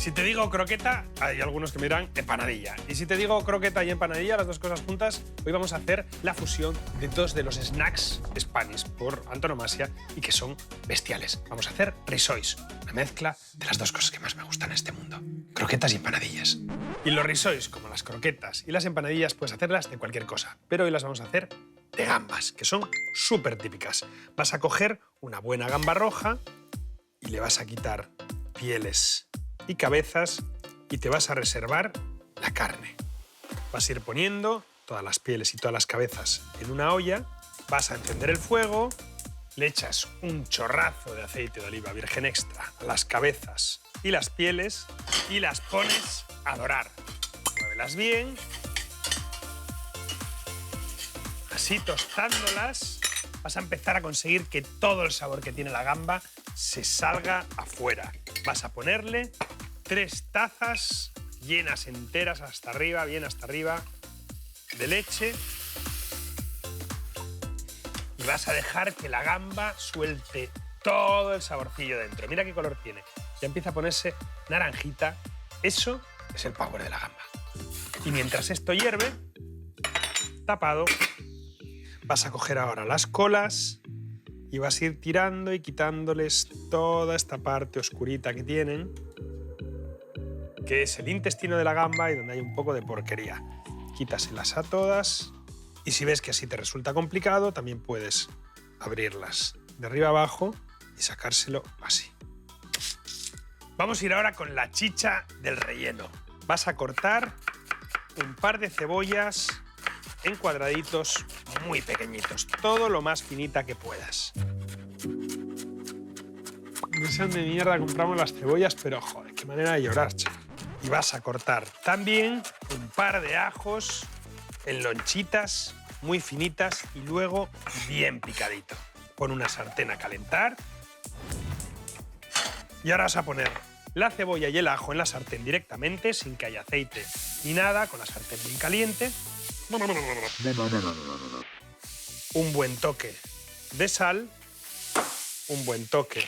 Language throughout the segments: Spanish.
Si te digo croqueta, hay algunos que me dirán empanadilla. Y si te digo croqueta y empanadilla, las dos cosas juntas, hoy vamos a hacer la fusión de dos de los snacks Spanish por antonomasia y que son bestiales. Vamos a hacer risois, una mezcla de las dos cosas que más me gustan en este mundo, croquetas y empanadillas. Y los risois, como las croquetas y las empanadillas, puedes hacerlas de cualquier cosa, pero hoy las vamos a hacer de gambas, que son súper típicas. Vas a coger una buena gamba roja y le vas a quitar pieles y cabezas y te vas a reservar la carne. Vas a ir poniendo todas las pieles y todas las cabezas en una olla, vas a encender el fuego, le echas un chorrazo de aceite de oliva virgen extra a las cabezas y las pieles y las pones a dorar. Muévelas bien, así tostándolas vas a empezar a conseguir que todo el sabor que tiene la gamba se salga afuera. Vas a ponerle 3 tazas llenas enteras hasta arriba, bien hasta arriba, de leche. Y vas a dejar que la gamba suelte todo el saborcillo dentro. Mira qué color tiene. Ya empieza a ponerse naranjita. Eso es el power de la gamba. Y mientras esto hierve, tapado, vas a coger ahora las colas y vas a ir tirando y quitándoles toda esta parte oscurita que tienen, que es el intestino de la gamba y donde hay un poco de porquería. Quítaselas a todas y si ves que así te resulta complicado, también puedes abrirlas de arriba abajo y sacárselo así. Vamos a ir ahora con la chicha del relleno. Vas a cortar un par de cebollas en cuadraditos muy pequeñitos, todo lo más finita que puedas. No sé dónde mierda compramos las cebollas, pero joder, qué manera de llorar, chaval. Y vas a cortar también un par de ajos en lonchitas muy finitas y luego bien picadito. Pon una sartén a calentar y ahora vas a poner la cebolla y el ajo en la sartén directamente, sin que haya aceite ni nada, con la sartén bien caliente. Un buen toque de sal, un buen toque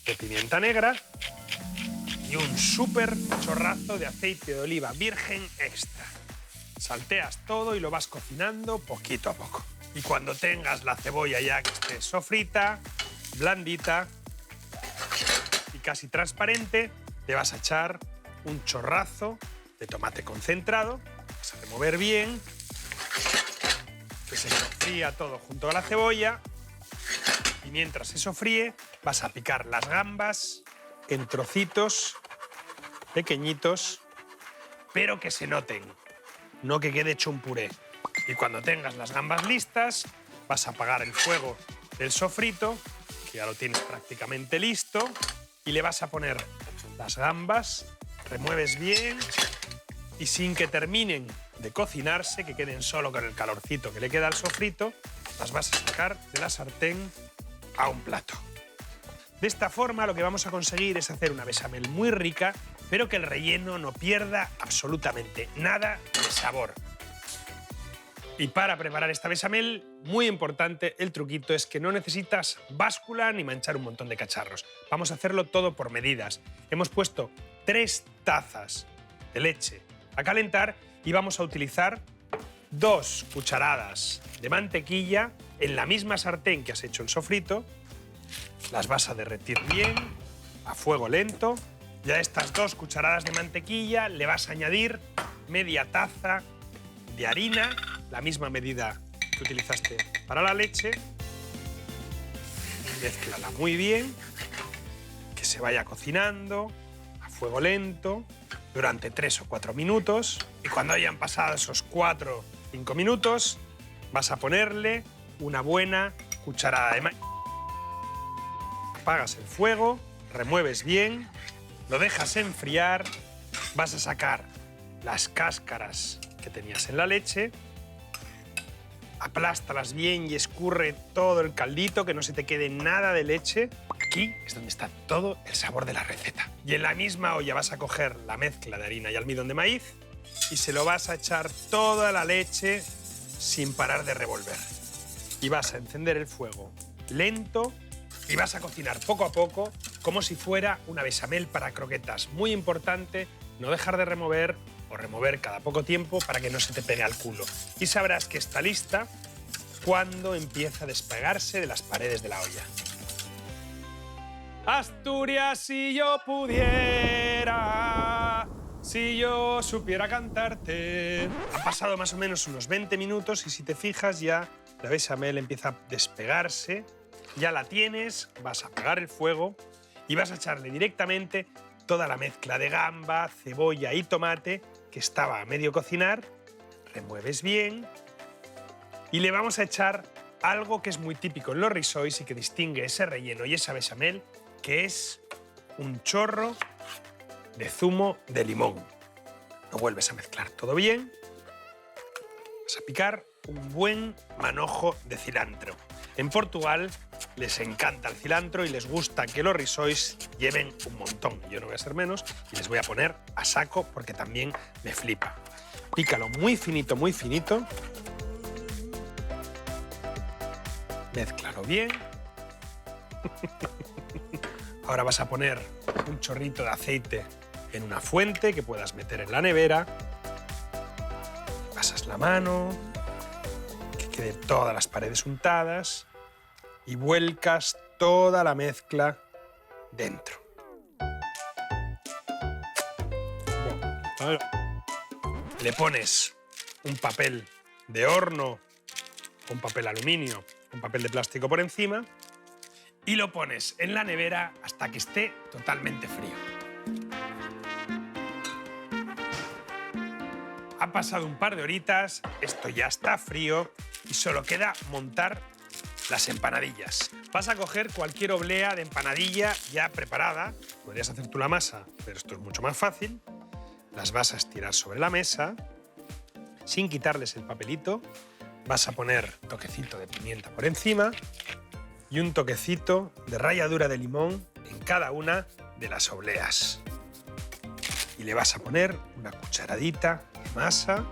de pimienta negra y un súper chorrazo de aceite de oliva virgen extra. Salteas todo y lo vas cocinando poquito a poco. Y cuando tengas la cebolla ya que esté sofrita, blandita y casi transparente, le vas a echar un chorrazo de tomate concentrado, vas a remover bien, que se sofría todo junto a la cebolla y mientras se sofríe vas a picar las gambas en trocitos pequeñitos, pero que se noten, no que quede hecho un puré. Y cuando tengas las gambas listas, vas a apagar el fuego del sofrito, que ya lo tienes prácticamente listo, y le vas a poner las gambas, remueves bien y sin que terminen de cocinarse, que queden solo con el calorcito que le queda al sofrito, las vas a sacar de la sartén a un plato. De esta forma lo que vamos a conseguir es hacer una bechamel muy rica, pero que el relleno no pierda absolutamente nada de sabor. Y para preparar esta bechamel, muy importante, el truquito es que no necesitas báscula ni manchar un montón de cacharros. Vamos a hacerlo todo por medidas. Hemos puesto 3 tazas de leche a calentar y vamos a utilizar 2 cucharadas de mantequilla en la misma sartén que has hecho el sofrito. Las vas a derretir bien a fuego lento. Y a estas 2 cucharadas de mantequilla le vas a añadir media taza de harina, la misma medida que utilizaste para la leche. Mézclala muy bien, que se vaya cocinando a fuego lento durante 3 o 4 minutos. Y cuando hayan pasado esos 4 o 5 minutos, vas a ponerle una buena cucharada de maíz. Apagas el fuego, remueves bien, lo dejas enfriar, vas a sacar las cáscaras que tenías en la leche, aplástalas bien y escurre todo el caldito, que no se te quede nada de leche. Aquí es donde está todo el sabor de la receta. Y en la misma olla vas a coger la mezcla de harina y almidón de maíz y se lo vas a echar toda la leche sin parar de revolver. Y vas a encender el fuego lento y vas a cocinar poco a poco como si fuera una bechamel para croquetas. Muy importante no dejar de remover o remover cada poco tiempo para que no se te pegue al culo. Y sabrás que está lista cuando empieza a despegarse de las paredes de la olla. Asturias, si yo pudiera, si yo supiera cantarte. Han pasado más o menos unos 20 minutos y si te fijas ya la bechamel empieza a despegarse. Ya la tienes, vas a apagar el fuego y vas a echarle directamente toda la mezcla de gamba, cebolla y tomate que estaba a medio cocinar. Remueves bien y le vamos a echar algo que es muy típico en los risois y que distingue ese relleno y esa bechamel, que es un chorro de zumo de limón. Lo vuelves a mezclar todo bien. Vas a picar un buen manojo de cilantro. En Portugal les encanta el cilantro y les gusta que los risois lleven un montón. Yo no voy a ser menos y les voy a poner a saco porque también me flipa. Pícalo muy finito, muy finito. Mézclalo bien. Ahora vas a poner un chorrito de aceite en una fuente que puedas meter en la nevera. Pasas la mano, que queden todas las paredes untadas y vuelcas toda la mezcla dentro. Bueno, le pones un papel de horno, un papel aluminio, un papel de plástico por encima y lo pones en la nevera hasta que esté totalmente frío. Ha pasado un par de horitas, esto ya está frío y solo queda montar las empanadillas. Vas a coger cualquier oblea de empanadilla ya preparada. Podrías hacer tú la masa, pero esto es mucho más fácil. Las vas a estirar sobre la mesa sin quitarles el papelito. Vas a poner un toquecito de pimienta por encima y un toquecito de ralladura de limón en cada una de las obleas. Y le vas a poner una cucharadita de masa.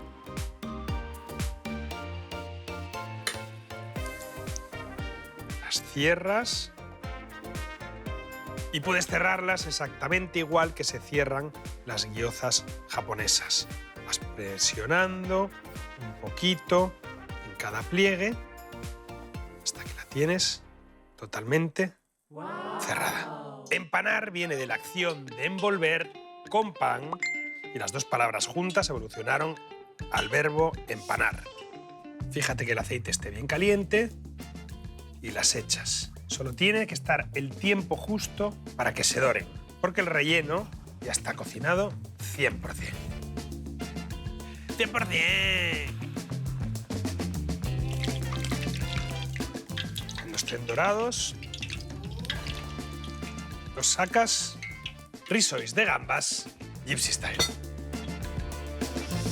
Las cierras y puedes cerrarlas exactamente igual que se cierran las gyozas japonesas. Vas presionando un poquito en cada pliegue hasta que la tienes totalmente cerrada. Empanar viene de la acción de envolver con pan y las dos palabras juntas evolucionaron al verbo empanar. Fíjate que el aceite esté bien caliente y las echas. Solo tiene que estar el tiempo justo para que se doren, porque el relleno ya está cocinado 100%. ¡100%! Cuando estén dorados, los sacas. Risois de gambas Gypsy Style.